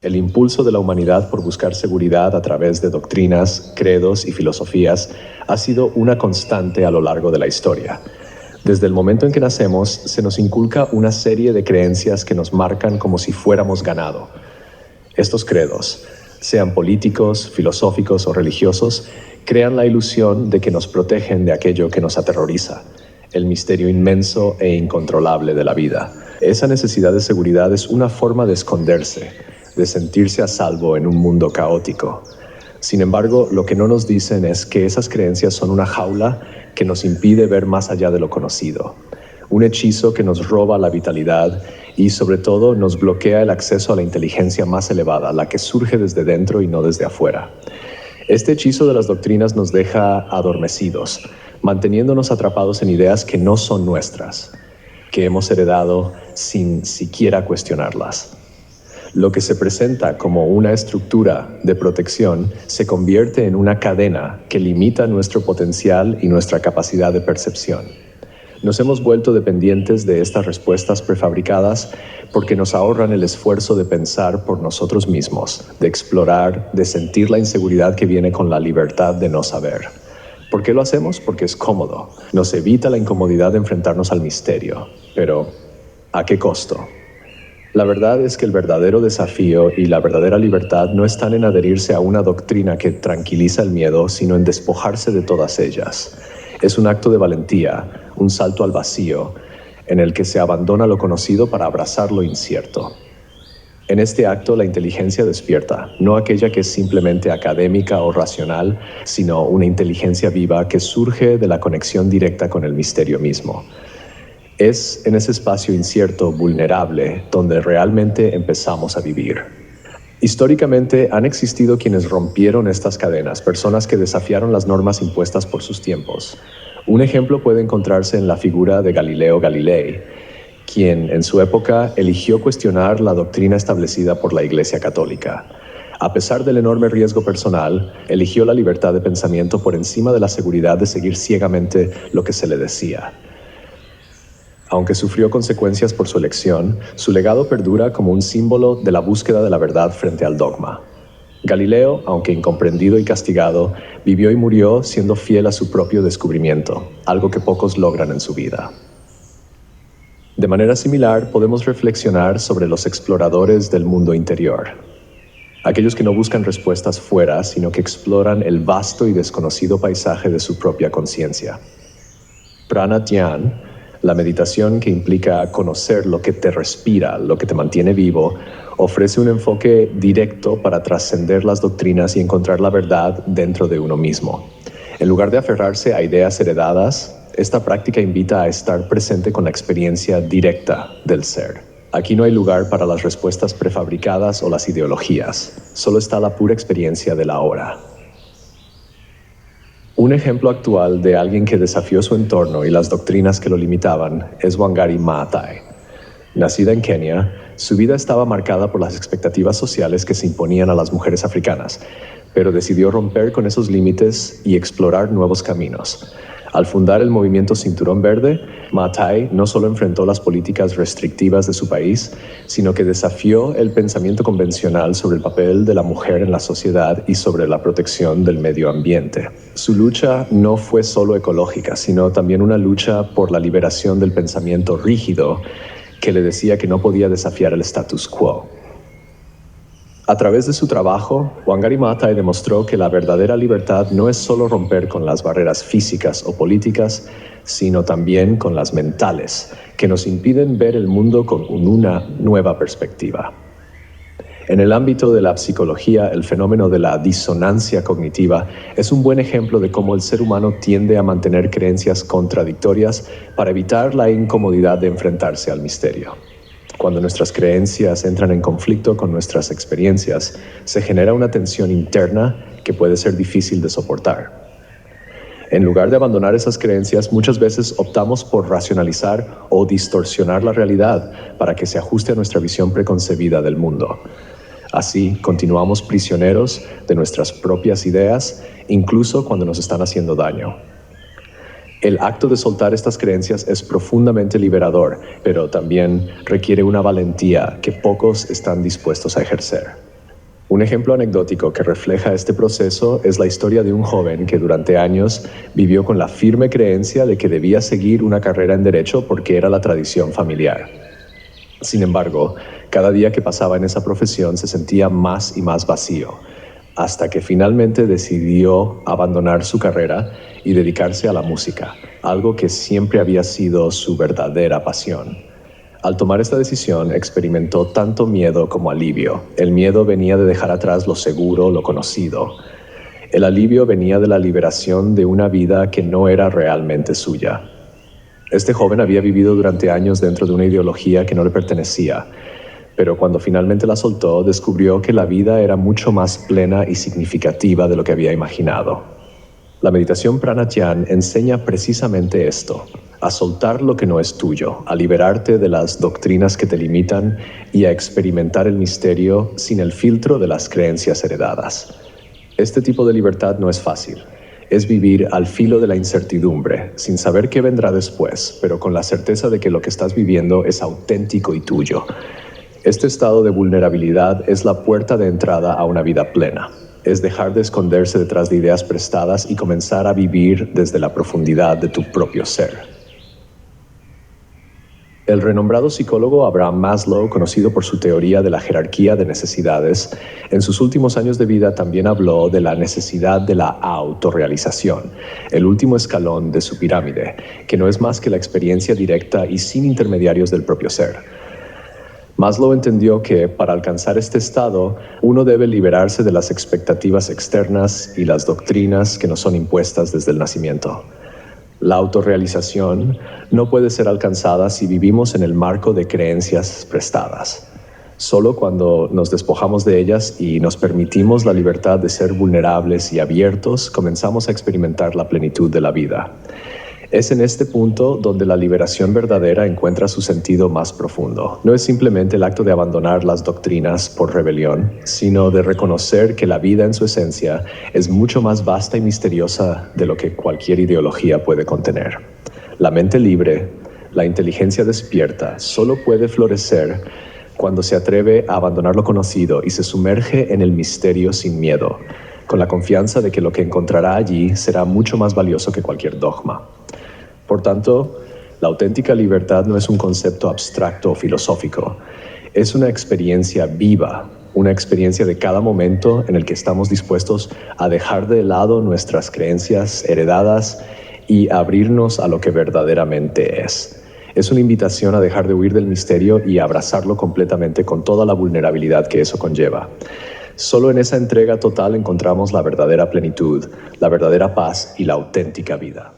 El impulso de la humanidad por buscar seguridad a través de doctrinas, credos y filosofías ha sido una constante a lo largo de la historia. Desde el momento en que nacemos, se nos inculca una serie de creencias que nos marcan como si fuéramos ganado. Estos credos, sean políticos, filosóficos o religiosos, crean la ilusión de que nos protegen de aquello que nos aterroriza, el misterio inmenso e incontrolable de la vida. Esa necesidad de seguridad es una forma de esconderse, de sentirse a salvo en un mundo caótico. Sin embargo, lo que no nos dicen es que esas creencias son una jaula que nos impide ver más allá de lo conocido, un hechizo que nos roba la vitalidad y sobre todo nos bloquea el acceso a la inteligencia más elevada, la que surge desde dentro y no desde afuera. Este hechizo de las doctrinas nos deja adormecidos, manteniéndonos atrapados en ideas que no son nuestras, que hemos heredado sin siquiera cuestionarlas. Lo que se presenta como una estructura de protección se convierte en una cadena que limita nuestro potencial y nuestra capacidad de percepción. Nos hemos vuelto dependientes de estas respuestas prefabricadas porque nos ahorran el esfuerzo de pensar por nosotros mismos, de explorar, de sentir la inseguridad que viene con la libertad de no saber. ¿Por qué lo hacemos? Porque es cómodo. Nos evita la incomodidad de enfrentarnos al misterio. Pero, ¿a qué costo? La verdad es que el verdadero desafío y la verdadera libertad no están en adherirse a una doctrina que tranquiliza el miedo, sino en despojarse de todas ellas. Es un acto de valentía, un salto al vacío, en el que se abandona lo conocido para abrazar lo incierto. En este acto la inteligencia despierta, no aquella que es simplemente académica o racional, sino una inteligencia viva que surge de la conexión directa con el misterio mismo. Es en ese espacio incierto, vulnerable, donde realmente empezamos a vivir. Históricamente han existido quienes rompieron estas cadenas, personas que desafiaron las normas impuestas por sus tiempos. Un ejemplo puede encontrarse en la figura de Galileo Galilei, quien en su época eligió cuestionar la doctrina establecida por la Iglesia Católica. A pesar del enorme riesgo personal, eligió la libertad de pensamiento por encima de la seguridad de seguir ciegamente lo que se le decía. Aunque sufrió consecuencias por su elección, su legado perdura como un símbolo de la búsqueda de la verdad frente al dogma. Galileo, aunque incomprendido y castigado, vivió y murió siendo fiel a su propio descubrimiento, algo que pocos logran en su vida. De manera similar, podemos reflexionar sobre los exploradores del mundo interior. Aquellos que no buscan respuestas fuera, sino que exploran el vasto y desconocido paisaje de su propia conciencia. Prana Dhyan, la meditación que implica conocer lo que te respira, lo que te mantiene vivo, ofrece un enfoque directo para trascender las doctrinas y encontrar la verdad dentro de uno mismo. En lugar de aferrarse a ideas heredadas, esta práctica invita a estar presente con la experiencia directa del ser. Aquí no hay lugar para las respuestas prefabricadas o las ideologías, solo está la pura experiencia del ahora. Un ejemplo actual de alguien que desafió su entorno y las doctrinas que lo limitaban es Wangari Maathai. Nacida en Kenia, su vida estaba marcada por las expectativas sociales que se imponían a las mujeres africanas, pero decidió romper con esos límites y explorar nuevos caminos. Al fundar el movimiento Cinturón Verde, Maathai no solo enfrentó las políticas restrictivas de su país, sino que desafió el pensamiento convencional sobre el papel de la mujer en la sociedad y sobre la protección del medio ambiente. Su lucha no fue solo ecológica, sino también una lucha por la liberación del pensamiento rígido que le decía que no podía desafiar el status quo. A través de su trabajo, Wangari Maathai demostró que la verdadera libertad no es solo romper con las barreras físicas o políticas, sino también con las mentales, que nos impiden ver el mundo con una nueva perspectiva. En el ámbito de la psicología, el fenómeno de la disonancia cognitiva es un buen ejemplo de cómo el ser humano tiende a mantener creencias contradictorias para evitar la incomodidad de enfrentarse al misterio. Cuando nuestras creencias entran en conflicto con nuestras experiencias, se genera una tensión interna que puede ser difícil de soportar. En lugar de abandonar esas creencias, muchas veces optamos por racionalizar o distorsionar la realidad para que se ajuste a nuestra visión preconcebida del mundo. Así, continuamos prisioneros de nuestras propias ideas, incluso cuando nos están haciendo daño. El acto de soltar estas creencias es profundamente liberador, pero también requiere una valentía que pocos están dispuestos a ejercer. Un ejemplo anecdótico que refleja este proceso es la historia de un joven que durante años vivió con la firme creencia de que debía seguir una carrera en derecho porque era la tradición familiar. Sin embargo, cada día que pasaba en esa profesión se sentía más y más vacío, hasta que finalmente decidió abandonar su carrera y dedicarse a la música, algo que siempre había sido su verdadera pasión. Al tomar esta decisión, experimentó tanto miedo como alivio. El miedo venía de dejar atrás lo seguro, lo conocido. El alivio venía de la liberación de una vida que no era realmente suya. Este joven había vivido durante años dentro de una ideología que no le pertenecía, pero cuando finalmente la soltó, descubrió que la vida era mucho más plena y significativa de lo que había imaginado. La meditación Pranayama enseña precisamente esto, a soltar lo que no es tuyo, a liberarte de las doctrinas que te limitan y a experimentar el misterio sin el filtro de las creencias heredadas. Este tipo de libertad no es fácil. Es vivir al filo de la incertidumbre, sin saber qué vendrá después, pero con la certeza de que lo que estás viviendo es auténtico y tuyo. Este estado de vulnerabilidad es la puerta de entrada a una vida plena. Es dejar de esconderse detrás de ideas prestadas y comenzar a vivir desde la profundidad de tu propio ser. El renombrado psicólogo Abraham Maslow, conocido por su teoría de la jerarquía de necesidades, en sus últimos años de vida también habló de la necesidad de la autorrealización, el último escalón de su pirámide, que no es más que la experiencia directa y sin intermediarios del propio ser. Maslow entendió que, para alcanzar este estado, uno debe liberarse de las expectativas externas y las doctrinas que nos son impuestas desde el nacimiento. La autorrealización no puede ser alcanzada si vivimos en el marco de creencias prestadas. Solo cuando nos despojamos de ellas y nos permitimos la libertad de ser vulnerables y abiertos, comenzamos a experimentar la plenitud de la vida. Es en este punto donde la liberación verdadera encuentra su sentido más profundo. No es simplemente el acto de abandonar las doctrinas por rebelión, sino de reconocer que la vida en su esencia es mucho más vasta y misteriosa de lo que cualquier ideología puede contener. La mente libre, la inteligencia despierta, solo puede florecer cuando se atreve a abandonar lo conocido y se sumerge en el misterio sin miedo, con la confianza de que lo que encontrará allí será mucho más valioso que cualquier dogma. Por tanto, la auténtica libertad no es un concepto abstracto o filosófico, es una experiencia viva, una experiencia de cada momento en el que estamos dispuestos a dejar de lado nuestras creencias heredadas y abrirnos a lo que verdaderamente es. Es una invitación a dejar de huir del misterio y abrazarlo completamente con toda la vulnerabilidad que eso conlleva. Solo en esa entrega total encontramos la verdadera plenitud, la verdadera paz y la auténtica vida.